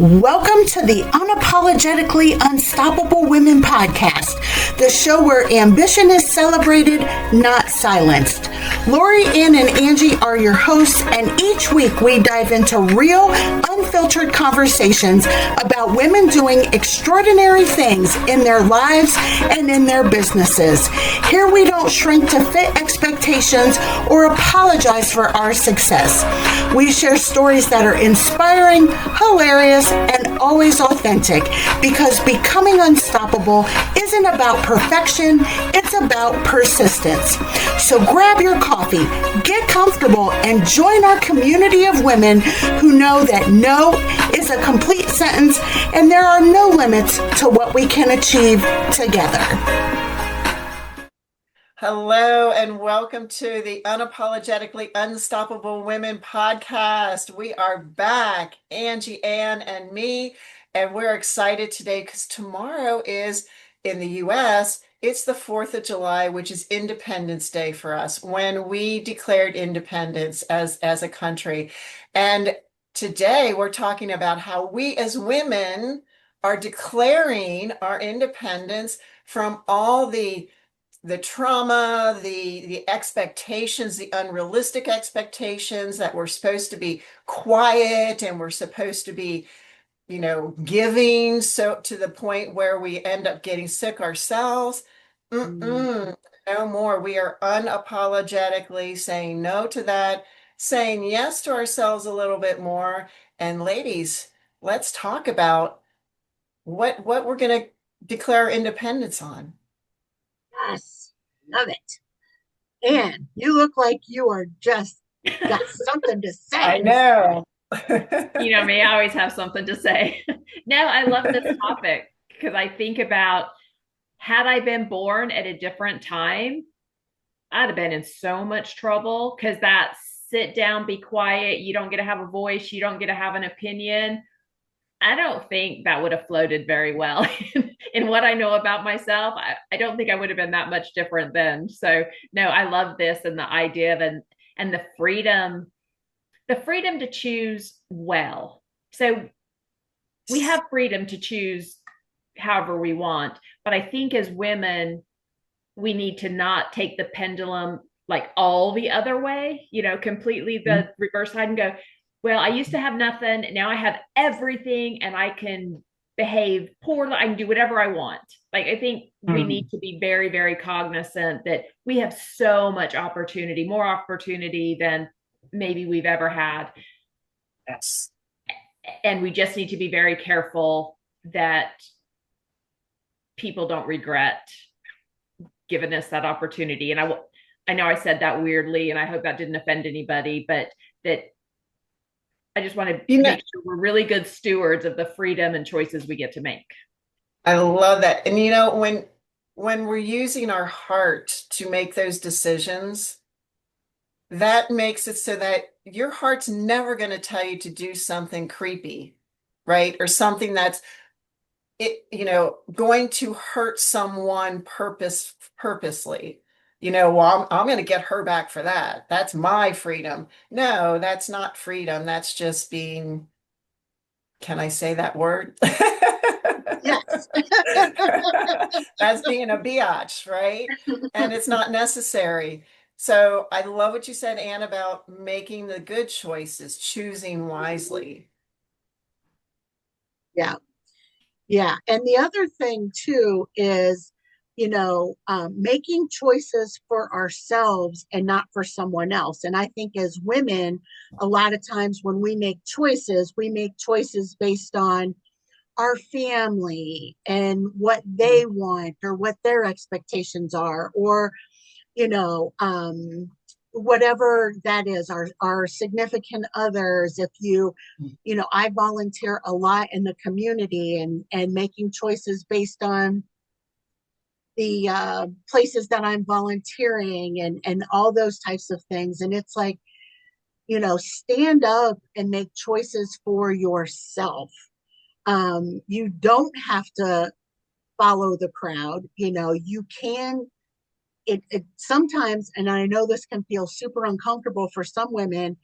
Welcome to the Unapologetically Unstoppable Women podcast, the show where ambition is celebrated, not silenced. Lori, Ann, and Angie are your hosts, and each week we dive into real, unfiltered conversations about women doing extraordinary things in their lives and in their businesses. Here we don't shrink to fit expectations or apologize for our success. We share stories that are inspiring, hilarious, and always authentic, because becoming unstoppable isn't about perfection, it's about persistence. So grab your coffee, get comfortable, and join our community of women who know that no is a complete sentence and there are no limits to what we can achieve together. Hello and welcome to the Unapologetically Unstoppable Women podcast. We are back, Angie, Ann, and me, and we're excited today because tomorrow is, in the U.S., it's the 4th of July, which is Independence Day for us, when we declared independence as a country. And today we're talking about how we as women are declaring our independence from all the trauma, the expectations, the unrealistic expectations that we're supposed to be quiet and we're supposed to be, giving, so to the point where we end up getting sick ourselves. No more. We are unapologetically saying no to that, saying yes to ourselves a little bit more. And ladies, let's talk about what we're going to declare independence on. Yes, love it. And you look like you are just got something to say. I know. You know me, I always have something to say. No, I love this topic because I think about, had I been born at a different time, I'd have been in so much trouble, because that sit down, be quiet, you don't get to have a voice, you don't get to have an opinion. I don't think that would have floated very well in what I know about myself. I don't think I would have been that much different then. So no, I love this, and the idea of and the freedom to choose well. So we have freedom to choose however we want, but I think as women, we need to not take the pendulum like all the other way, completely the reverse side, and go, well, I used to have nothing. Now I have everything and I can behave poorly. I can do whatever I want. Like, I think we need to be very, very cognizant that we have so much opportunity, more opportunity than maybe we've ever had. Yes. And we just need to be very careful that people don't regret giving us that opportunity. And I know I said that weirdly, and I hope that didn't offend anybody, but that I just want to make sure we're really good stewards of the freedom and choices we get to make. I love that. And when we're using our heart to make those decisions, that makes it so that your heart's never going to tell you to do something creepy, right? Or something that's going to hurt someone purposely. Well, I'm going to get her back for that. That's my freedom. No, that's not freedom. That's just being, can I say that word? Yes. That's being a biatch, right? And it's not necessary. So I love what you said, Anne, about making the good choices, choosing wisely. Yeah. Yeah. And the other thing too is, making choices for ourselves and not for someone else. And I think as women, a lot of times when we make choices based on our family and what they want or what their expectations are, or, whatever that is, our significant others. If I volunteer a lot in the community, and making choices based on the places that I'm volunteering and all those types of things. And it's like, stand up and make choices for yourself. You don't have to follow the crowd. You can, it sometimes, and I know this can feel super uncomfortable for some women,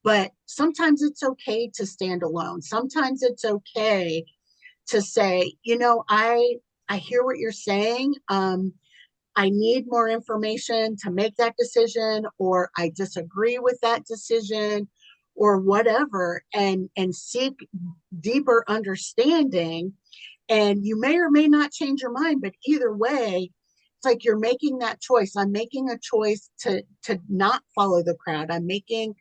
But sometimes it's okay to stand alone. Sometimes it's okay to say, I hear what you're saying. I need more information to make that decision, or I disagree with that decision, or whatever, and seek deeper understanding. And you may or may not change your mind, but either way, it's like you're making that choice. I'm making a choice to not follow the crowd. I'm making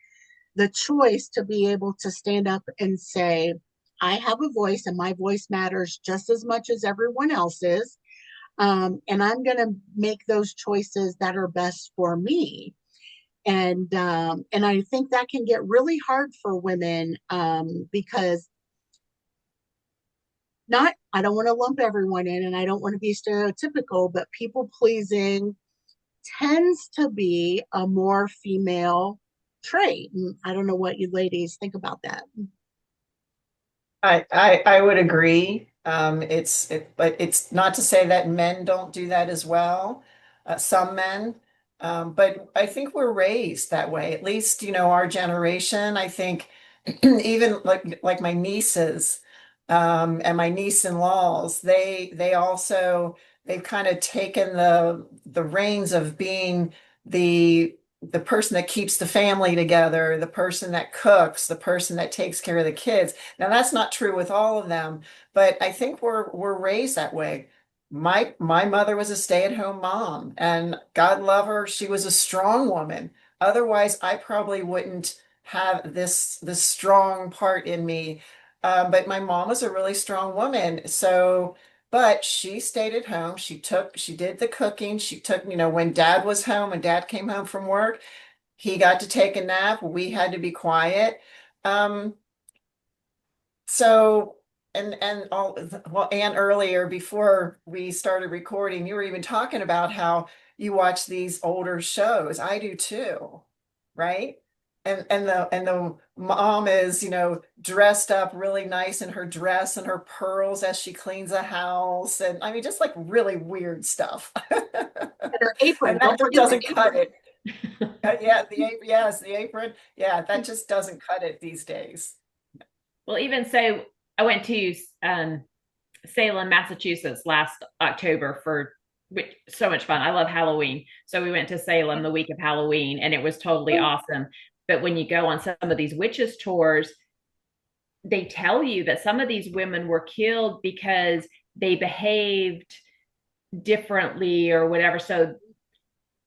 the choice to be able to stand up and say, I have a voice and my voice matters just as much as everyone else's. And I'm going to make those choices that are best for me. And I think that can get really hard for women, because not, I don't want to lump everyone in and I don't want to be stereotypical, but people pleasing tends to be a more female trait. And I don't know what you ladies think about that. I would agree. But it's not to say that men don't do that as well. Some men, but I think we're raised that way. At least, our generation. I think even like my nieces, and my niece-in-laws, they've kind of taken the reins of being the person that keeps the family together, the person that cooks, the person that takes care of the kids. Now, that's not true with all of them, but I think we're raised that way. My mother was a stay-at-home mom, and God love her, she was a strong woman. Otherwise, I probably wouldn't have this strong part in me. But my mom was a really strong woman. So, but she stayed at home. She did the cooking. She took, when dad was home and dad came home from work, he got to take a nap. We had to be quiet. Um, so, and all, well, and earlier before we started recording, you were even talking about how you watch these older shows. I do too, right? And the mom is, dressed up really nice in her dress and her pearls as she cleans the house. And I mean, just like really weird stuff. And her apron, And that don't just forget the doesn't cut apron. it. Yeah, yes, the apron. Yeah, that just doesn't cut it these days. Well, even so, I went to Salem, Massachusetts last October for so much fun. I love Halloween. So we went to Salem the week of Halloween and it was totally awesome. But when you go on some of these witches tours, they tell you that some of these women were killed because they behaved differently or whatever. So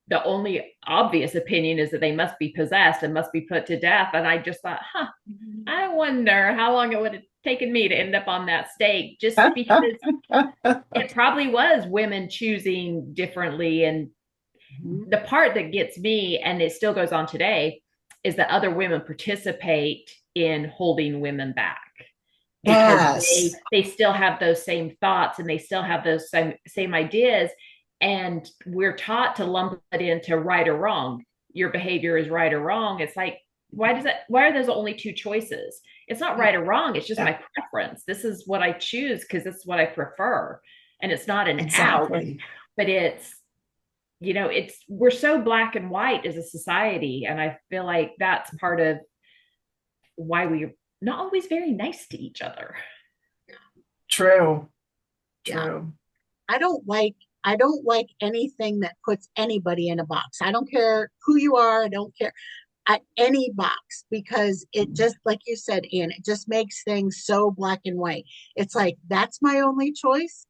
the only obvious opinion is that they must be possessed and must be put to death. And I just thought, I wonder how long it would have taken me to end up on that stake, just because it probably was women choosing differently. And the part that gets me, and it still goes on today, is that other women participate in holding women back because Yes. they still have those same thoughts and they still have those same ideas. And we're taught to lump it into right or wrong. Your behavior is right or wrong. It's like, why are those only two choices? It's not right or wrong. It's just my preference. This is what I choose because this is what I prefer. And it's not an out, Exactly. but we're so black and white as a society. And I feel like that's part of why we're not always very nice to each other. True. Yeah. True. I don't like anything that puts anybody in a box. I don't care who you are. I don't care any box, because it just, like you said, Anne, it just makes things so black and white. It's like, that's my only choice.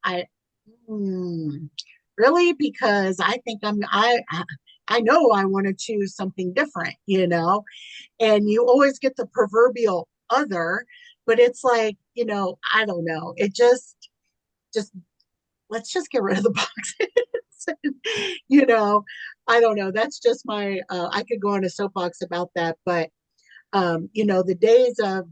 Really? Because I think I know I want to choose something different, and you always get the proverbial other, but it's like, I don't know. It just let's just get rid of the boxes. I don't know. That's just my, I could go on a soapbox about that, but, the days of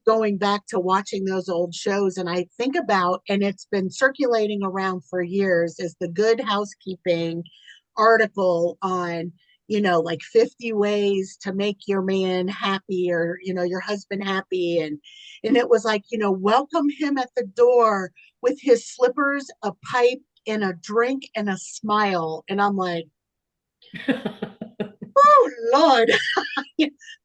going back to watching those old shows, and I think about, and it's been circulating around for years, is the Good Housekeeping article on, like 50 ways to make your man happy, or, your husband happy. And it was like, welcome him at the door with his slippers, a pipe, and a drink and a smile. And I'm like, Oh, Lord.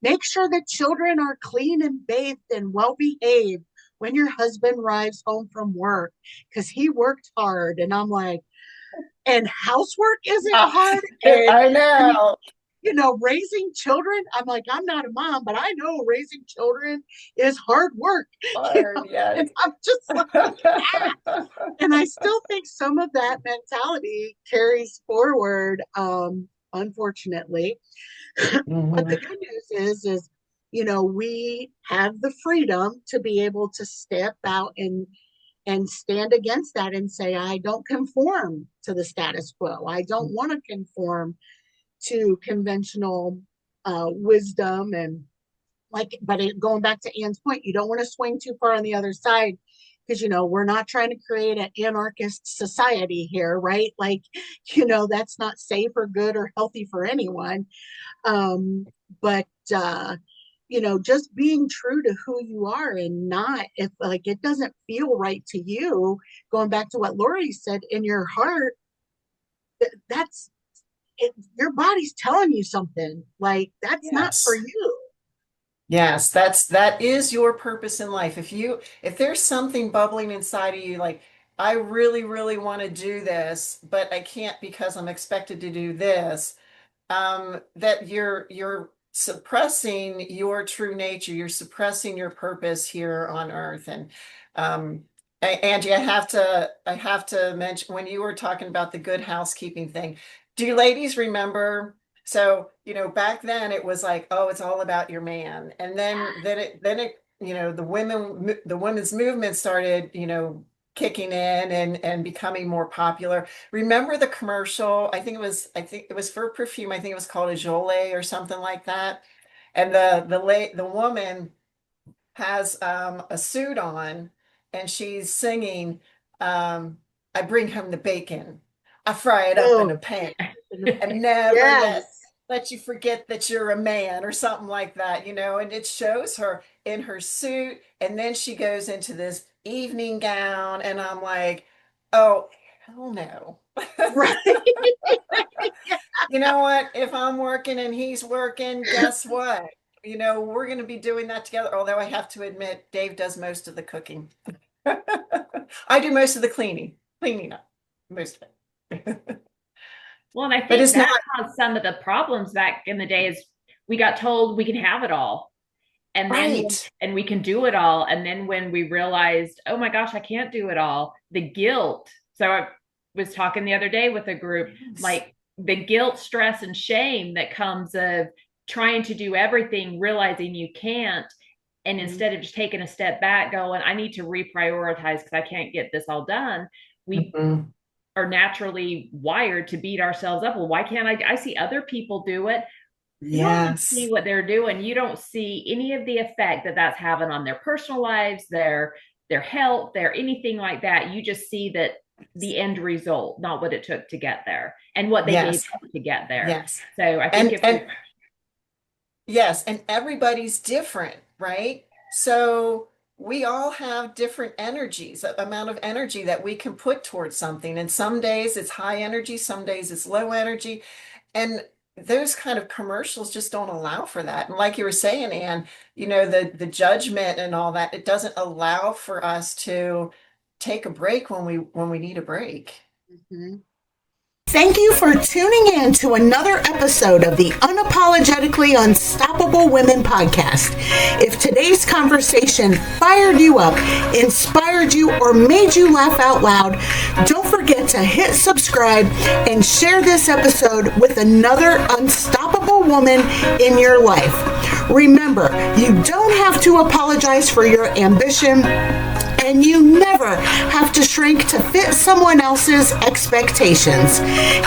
Make sure the children are clean and bathed and well behaved when your husband arrives home from work because he worked hard. And I'm like, and housework isn't hard. I And know. raising children, I'm like, I'm not a mom, but I know raising children is hard work. Hard, yes. And I'm just like, yeah. And I still think some of that mentality carries forward, unfortunately. But the good news is, we have the freedom to be able to step out and stand against that and say, I don't conform to the status quo. I don't want to conform to conventional wisdom. And going back to Anne's point, you don't want to swing too far on the other side because, we're not trying to create an anarchist society here, right? That's not safe or good or healthy for anyone. But just being true to who you are and not, if it doesn't feel right to you, going back to what Lori said, in your heart, that's it, your body's telling you something, that's not for you. Yes, that is your purpose in life. If there's something bubbling inside of you, like, I really, really want to do this, but I can't because I'm expected to do this, that you're suppressing your true nature, you're suppressing your purpose here on earth. And Angie, I have to mention, when you were talking about the good housekeeping thing, do you ladies remember? So, back then it was like, oh, it's all about your man. And then it, the women's movement started, kicking in and becoming more popular. Remember the commercial? I think it was for perfume. I think it was called a Jolie or something like that. And the woman has a suit on and she's singing, I bring home the bacon. I fry it up in a pan and never let you forget that you're a man, or something like that, and it shows her in her suit. And then she goes into this evening gown. And I'm like, oh, hell no. Right. You know what? If I'm working and he's working, guess what? We're going to be doing that together. Although I have to admit, Dave does most of the cooking. I do most of the cleaning up, most of it. Well, and I think that's how some of the problems back in the day is we got told we can have it all. And then and we can do it all. And then when we realized, oh my gosh, I can't do it all, the guilt. So I was talking the other day with a group, like the guilt, stress, and shame that comes of trying to do everything, realizing you can't. And instead of just taking a step back, going, I need to reprioritize because I can't get this all done. We are naturally wired to beat ourselves up. Well, why can't I see other people do it? You don't see what they're doing. You don't see any of the effect that that's having on their personal lives, their health, their anything like that. You just see that the end result, not what it took to get there and what they gave up to get there. Yes. So I think and everybody's different, right? So we all have different energies, amount of energy that we can put towards something. And some days it's high energy, some days it's low energy. And those kind of commercials just don't allow for that. And like you were saying, Anne, the judgment and all that, it doesn't allow for us to take a break when we need a break. Mm-hmm. Thank you for tuning in to another episode of the Unapologetically Unstoppable Women podcast. If today's conversation fired you up, inspired you, or made you laugh out loud, don't forget to hit subscribe and share this episode with another unstoppable woman in your life. Remember, you don't have to apologize for your ambition, and you never have to shrink to fit someone else's expectations.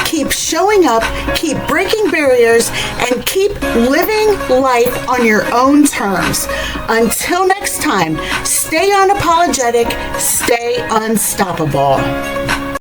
Keep showing up, keep breaking barriers, and keep living life on your own terms. Until next time, stay unapologetic, stay unstoppable.